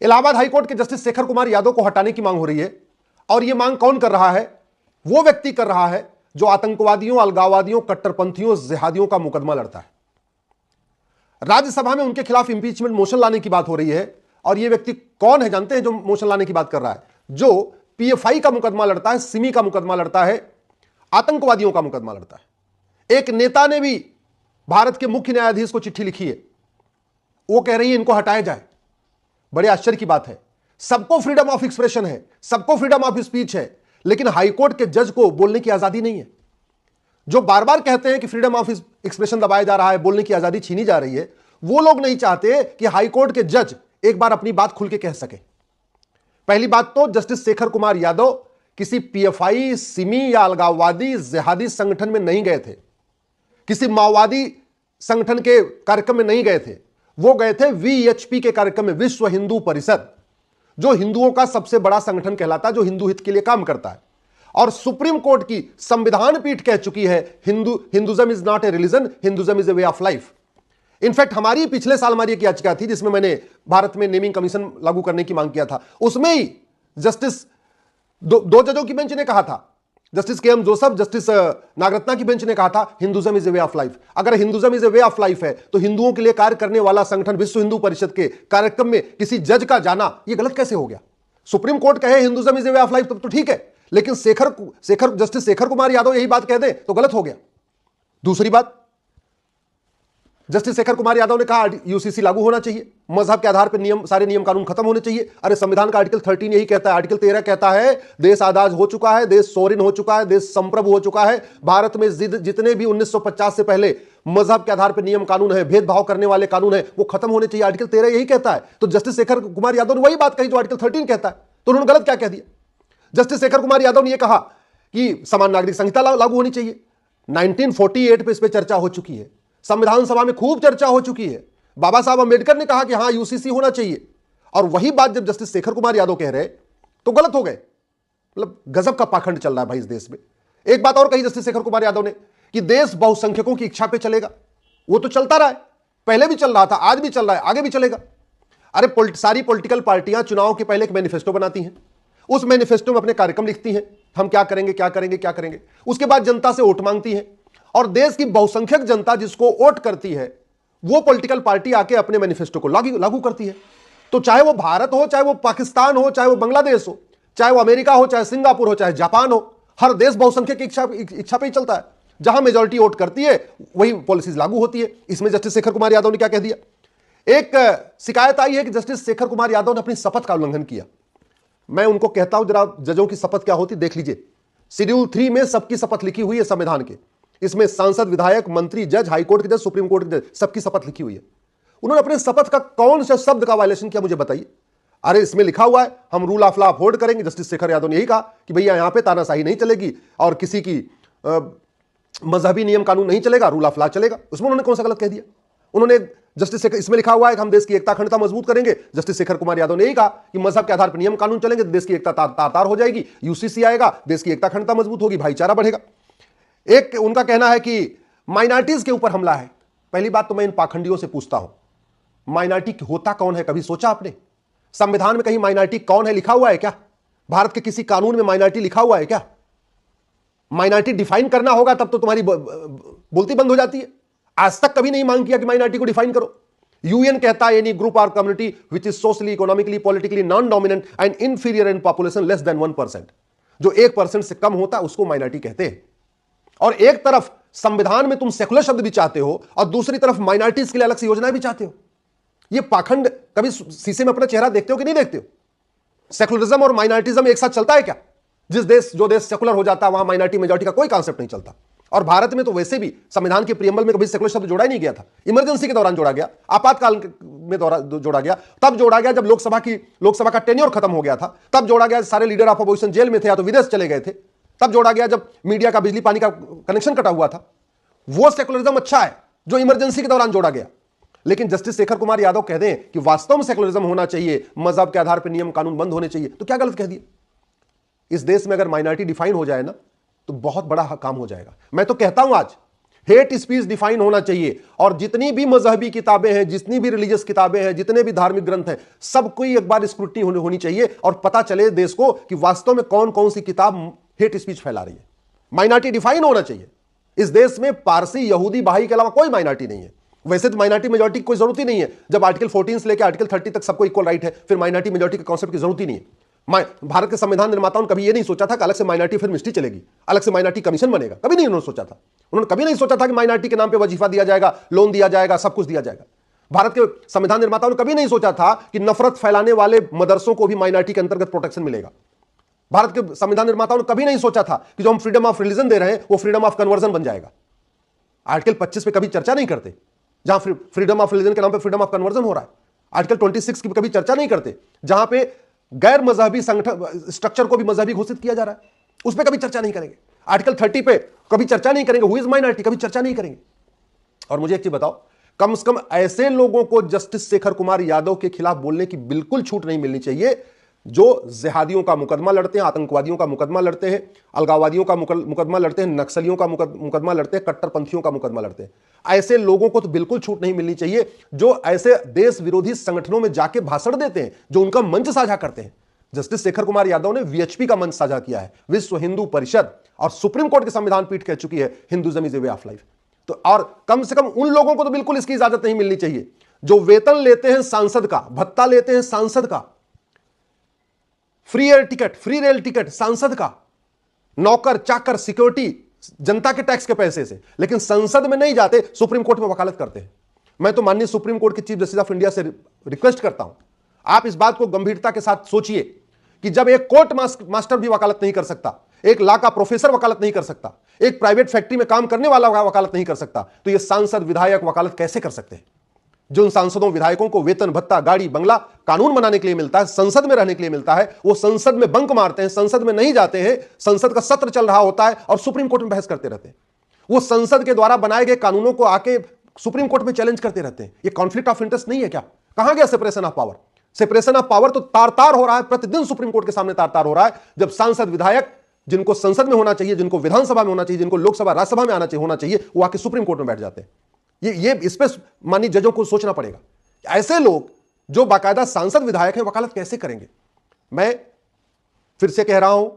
Allahabad high court के justice Shekhar Kumar Yadav को हटाने की मांग हो रही है। और यह मांग कौन कर रहा है? वो व्यक्ति कर रहा है जो आतंकवादियों, अलगाववादियों, कट्टरपंथियों, जिहादियों का मुकदमा लड़ता है। राज्यसभा में उनके खिलाफ इंपीचमेंट मोशन लाने की बात हो रही है। और यह व्यक्ति कौन है जानते हैं जो मोशन लाने की बात कर रहा है? जो पीएफआई का मुकदमा लड़ता है, सिमी का मुकदमा लड़ता है, आतंकवादियों का मुकदमा लड़ता है। एक नेता ने भी भारत के मुख्य न्यायाधीश को चिट्ठी लिखी है, वो कह रही है इनको हटाया जाए। बड़े आश्चर्य की बात है। सबको फ्रीडम ऑफ एक्सप्रेशन है, सबको फ्रीडम ऑफ स्पीच है, लेकिन हाईकोर्ट के जज को बोलने की आजादी नहीं है। जो बार बार कहते हैं कि फ्रीडम ऑफ एक्सप्रेशन दबाया जा रहा है, बोलने की आजादी छीनी जा रही है, वो लोग नहीं चाहते कि हाईकोर्ट के जज एक बार अपनी बात खुल के कह सके। पहली बात तो जस्टिस शेखर कुमार यादव किसी पीएफआई, सिमी या अलगाववादी, जिहादी संगठन में नहीं गए थे, किसी माओवादी संगठन के कार्यक्रम में नहीं गए थे। वो गए थे वीएचपी के कार्यक्रम में, विश्व हिंदू परिषद, जो हिंदुओं का सबसे बड़ा संगठन कहलाता है, जो हिंदू हित के लिए काम करता है। और सुप्रीम कोर्ट की संविधान पीठ कह चुकी है Hinduism is not a religion, Hinduism is a way of life. In fact हमारी पिछले साल हमारी एक याचिका थी जिसमें मैंने भारत में नेमिंग कमीशन लागू करने की मांग किया था। उसमें ही जस्टिस दो जजों की बेंच ने कहा था, जस्टिस के एम जोसेफ, जस्टिस नागरत्ना की बेंच ने कहा था Hinduism is a way of life. अगर Hinduism is a way of life है तो हिंदुओं के लिए कार्य करने वाला संगठन विश्व हिंदू परिषद के कार्यक्रम में किसी जज का जाना यह गलत कैसे हो गया? सुप्रीम कोर्ट कहे Hinduism is a way of life तो ठीक है, लेकिन जस्टिस शेखर कुमार यादव यही बात कह दे तो गलत हो गया। दूसरी बात, जस्टिस शेखर कुमार यादव ने कहा यूसीसी लागू होना चाहिए, मजहब के आधार पर सारे नियम कानून खत्म होने चाहिए। अरे संविधान का आर्टिकल 13 यही कहता है। आर्टिकल 13 कहता है देश आजाद हो चुका है, देश सोवरेन हो चुका है, देश संप्रभु हो चुका है। भारत में जितने भी 1950 से पहले मजहब के आधार पर नियम कानून है, भेदभाव करने वाले कानून है, वो खत्म होने चाहिए। आर्टिकल 13 यही कहता है। तो जस्टिस शेखर कुमार यादव ने वही बात कही जो आर्टिकल 13 कहता है, तो उन्होंने गलत क्या कह दिया? जस्टिस शेखर कुमार यादव ने यह कहा कि समान नागरिक संहिता लागू होनी चाहिए। 1948 पे इस पर चर्चा हो चुकी है, संविधान सभा में खूब चर्चा हो चुकी है। बाबा साहब अंबेडकर ने कहा कि हां यूसीसी होना चाहिए, और वही बात जब जस्टिस शेखर कुमार यादव कह रहे तो गलत हो गए। मतलब गजब का पाखंड चल रहा है भाई इस देश में। एक बात और कही जस्टिस शेखर कुमार यादव ने कि देश बहुसंख्यकों की इच्छा पे चलेगा। वो तो चलता रहा है, पहले भी चल रहा था, आज भी चल रहा है, आगे भी चलेगा। अरे सारी पॉलिटिकल पार्टियां चुनाव के पहले एक मैनिफेस्टो बनाती हैं, उस मैनिफेस्टो में अपने कार्यक्रम लिखती हैं, हम क्या करेंगे क्या करेंगे क्या करेंगे। उसके बाद जनता से वोट मांगती है, और देश की बहुसंख्यक जनता जिसको वोट करती है वो पॉलिटिकल पार्टी आके अपने मैनिफेस्टो को लागू करती है। तो चाहे वो भारत हो, चाहे वो पाकिस्तान हो, चाहे वो बांग्लादेश हो, चाहे वो अमेरिका हो, चाहे सिंगापुर हो, चाहे जापान हो, हर देश बहुसंख्यक की इच्छा पे ही चलता है। जहां मेजॉरिटी वोट करती है वही पॉलिसीज लागू होती है। इसमें जस्टिस शेखर कुमार यादव ने क्या कह दिया? एक शिकायत आई है कि जस्टिस शेखर कुमार यादव ने अपनी शपथ का उल्लंघन किया। मैं उनको कहता हूं जरा जजों की शपथ क्या होती देख लीजिए। शेड्यूल 3 में सबकी शपथ लिखी हुई है संविधान के। इसमें सांसद, विधायक, मंत्री, जज, हाईकोर्ट के जज, सुप्रीम कोर्ट के जज, सबकी शपथ लिखी हुई है। उन्होंने अपने शपथ का कौन से शब्द का वायलेशन किया मुझे बताइए? अरे इसमें लिखा हुआ है हम रूल ऑफ लॉ अपहोल्ड करेंगे। जस्टिस शेखर यादव ने यही कहा कि भैया यहां पे तानाशाही नहीं चलेगी और किसी की मजहबी नियम कानून नहीं चलेगा, रूल ऑफ लॉ चलेगा। उसमें उन्होंने कौन सा गलत कह दिया? उन्होंने जस्टिस शेखर, इसमें लिखा हुआ है कि हम देश की एकता अखंडता मजबूत करेंगे। जस्टिस शेखर कुमार यादव ने यही कहा कि मजहब के आधार पर नियम कानून चलेंगे, देश की एकता तार हो जाएगी, यूसीसी आएगा, देश की एकता अखंडता मजबूत होगी, भाईचारा बढ़ेगा। एक उनका कहना है कि माइनॉरिटीज के ऊपर हमला है। पहली बात तो मैं इन पाखंडियों से पूछता हूं, माइनॉरिटी होता कौन है? कभी सोचा आपने? संविधान में कहीं माइनॉरिटी कौन है लिखा हुआ है क्या? भारत के किसी कानून में माइनॉरिटी लिखा हुआ है क्या? माइनॉरिटी डिफाइन करना होगा तब तो तुम्हारी बोलती बंद हो जाती है। आज तक कभी नहीं मांग किया कि माइनॉरिटी को डिफाइन करो। यूएन कहता है एनी ग्रुप और community which is socially, economically, politically non dominant and inferior in population less than 1%। जो 1% से कम होता है उसको माइनॉरिटी कहते हैं। और एक तरफ संविधान में तुम सेकुलर शब्द भी चाहते हो और दूसरी तरफ माइनॉरिटीज के लिए अलग से योजनाएं भी चाहते हो। यह पाखंड, कभी शीशे में अपना चेहरा देखते हो कि नहीं देखते हो? सेकुलरिज्म और माइनॉरिटिज्म एक साथ चलता है क्या? जो देश सेकुलर हो जाता है वहां माइनॉरिटी मेजॉरिटी का कोई कॉन्सेप्ट नहीं चलता। और भारत में तो वैसे भी संविधान के प्रियम्बल में कभी सेकुलर शब्द जोड़ा ही नहीं गया था। इमरजेंसी के दौरान जोड़ा गया, आपातकाल में जोड़ा गया, तब जोड़ा गया जब लोकसभा का टेन्योर खत्म हो गया था, तब जोड़ा गया सारे लीडर ऑफ अपोजिशन जेल में थे या तो विदेश चले गए थे, तब जोड़ा गया जब मीडिया का बिजली पानी का कनेक्शन कटा हुआ था। वो सेकुलरिज्म अच्छा है जो इमरजेंसी के दौरान जोड़ा गया। लेकिन जस्टिस शेखर कुमार यादव कह दें कि वास्तव में सेकुलरिज्म होना चाहिए, मजहब के आधार पर नियम कानून बंद होने चाहिए, तो क्या गलत कह दिया? इस देश में अगर माइनॉरिटी डिफाइन हो जाए ना तो बहुत बड़ा काम हो जाएगा। मैं तो कहता हूं आज हेट स्पीच डिफाइन होना चाहिए। और जितनी भी मजहबी किताबें हैं, जितनी भी रिलीजियस किताबें हैं, जितने भी धार्मिक ग्रंथ हैं, सबको एक बार स्क्रूटनी होनी चाहिए और पता चले देश को कि वास्तव में कौन कौन सी किताब हेट स्पीच फैला रही है। माइनॉरिटी डिफाइन होना चाहिए। इस देश में पारसी, यहूदी, बहाई के अलावा कोई माइनॉरिटी नहीं है। वैसे तो माइनॉरिटी मेजॉरिटी की कोई जरूरत ही नहीं है। जब आर्टिकल 14 से लेकर आर्टिकल 30 तक सबको इक्वल राइट है, फिर माइनॉरिटी मेजॉरिटी के कॉन्सेप्ट की जरूरत ही नहीं है। भारत के संविधान निर्माताओं ने कभी यह नहीं सोचा था कि अलग से माइनॉरिटी फिर मिनिस्ट्री चलेगी, अलग से माइनॉरिटी कमीशन बनेगा। कभी नहीं उन्होंने सोचा था। उन्होंने कभी नहीं सोचा था कि माइनॉरिटी के नाम पे वजीफा दिया जाएगा, लोन दिया जाएगा, सब कुछ दिया जाएगा। भारत के संविधान निर्माताओं ने कभी नहीं सोचा था कि नफरत फैलाने वाले मदरसों को भी माइनॉरिटी के अंतर्गत प्रोटेक्शन मिलेगा। भारत के संविधान निर्माताओं ने कभी नहीं सोचा था कि जो हम फ्रीडम ऑफ रिलीजन दे रहे हैं वो फ्रीडम ऑफ कन्वर्जन बन जाएगा। आर्टिकल 25 पे कभी चर्चा नहीं करते, जहां फ्रीडम ऑफ रिलीजन के नाम पे फ्रीडम ऑफ कन्वर्जन हो रहा है। आर्टिकल 26 की कभी चर्चा नहीं करते, जहां पे गैर मजहबी संगठन स्ट्रक्चर को भी मजहबी घोषित किया जा रहा है, उस पर कभी चर्चा नहीं करेंगे। आर्टिकल 30 पे कभी चर्चा नहीं करेंगे, हु इज माइनॉरिटी, कभी चर्चा नहीं करेंगे। और मुझे एक चीज बताओ, कम से कम ऐसे लोगों को जस्टिस शेखर कुमार यादव के खिलाफ बोलने की बिल्कुल छूट नहीं मिलनी चाहिए जो जिहादियों का मुकदमा लड़ते हैं, आतंकवादियों का मुकदमा लड़ते हैं, अलगाववादियों का मुकदमा लड़ते हैं, नक्सलियों का मुकदमा लड़ते हैं, कट्टरपंथियों का मुकदमा लड़ते हैं। ऐसे लोगों को तो बिल्कुल छूट नहीं मिलनी चाहिए जो ऐसे देश विरोधी संगठनों में जाके भाषण देते हैं, जो उनका मंच साझा करते हैं। जस्टिस शेखर कुमार यादव ने वीएचपी का मंच साझा किया है, विश्व हिंदू परिषद, और सुप्रीम कोर्ट की संविधान पीठ कह चुकी है Hinduism is a way of life. तो और कम से कम उन लोगों को तो बिल्कुल इसकी इजाजत नहीं मिलनी चाहिए जो वेतन लेते हैं सांसद का, भत्ता लेते हैं सांसद का, फ्री रेल टिकट सांसद का, नौकर चाकर सिक्योरिटी जनता के टैक्स के पैसे से, लेकिन संसद में नहीं जाते, सुप्रीम कोर्ट में वकालत करते हैं। मैं तो माननीय सुप्रीम कोर्ट के चीफ जस्टिस ऑफ इंडिया से रिक्वेस्ट करता हूं, आप इस बात को गंभीरता के साथ सोचिए कि जब एक कोर्ट मास्टर भी वकालत नहीं कर सकता, एक लॉ का प्रोफेसर वकालत नहीं कर सकता, एक प्राइवेट फैक्ट्री में काम करने वाला वकालत नहीं कर सकता, तो ये सांसद विधायक वकालत कैसे कर सकते हैं? जो उन सांसदों विधायकों को वेतन भत्ता, गाड़ी बंगला कानून बनाने के लिए मिलता है, संसद में रहने के लिए मिलता है, वो संसद में बंक मारते हैं, संसद में नहीं जाते हैं, संसद का सत्र चल रहा होता है और सुप्रीम कोर्ट में बहस करते रहते हैं। वो संसद के द्वारा बनाए गए कानूनों को आके सुप्रीम कोर्ट में चैलेंज करते रहते हैं। ये कॉन्फ्लिक्ट ऑफ इंटरेस्ट नहीं है क्या? कहां गया separation of power? Separation of power तो तार तार हो रहा है, प्रतिदिन सुप्रीम कोर्ट के सामने तार तार हो रहा है, जब सांसद विधायक जिनको संसद में होना चाहिए, जिनको विधानसभा में होना चाहिए, जिनको लोकसभा राज्यसभा में होना चाहिए, वो आके सुप्रीम कोर्ट में बैठ जाते हैं। ये इस पे माननीय जजों को सोचना पड़ेगा। ऐसे लोग जो बाकायदा सांसद विधायक हैं वकालत कैसे करेंगे? मैं फिर से कह रहा हूं,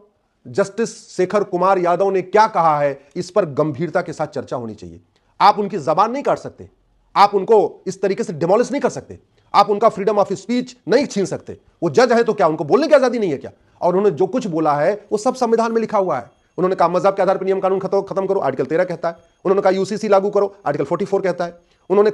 जस्टिस शेखर कुमार यादव ने क्या कहा है इस पर गंभीरता के साथ चर्चा होनी चाहिए। आप उनकी जबान नहीं काट सकते, आप उनको इस तरीके से डिमोलिश नहीं कर सकते, आप उनका फ्रीडम ऑफ स्पीच नहीं छीन सकते। वो जज है तो क्या उनको बोलने की आजादी नहीं है क्या? और उन्होंने जो कुछ बोला है वो सब संविधान में लिखा हुआ है। उन्होंने कहा मजहब के आधार पर नियम कानून खत्म करो, आर्टिकल 13 कहता है। उन्होंने कहा यूसीसी लागू करो, आर्टिकल 44 कहता है। उन्होंने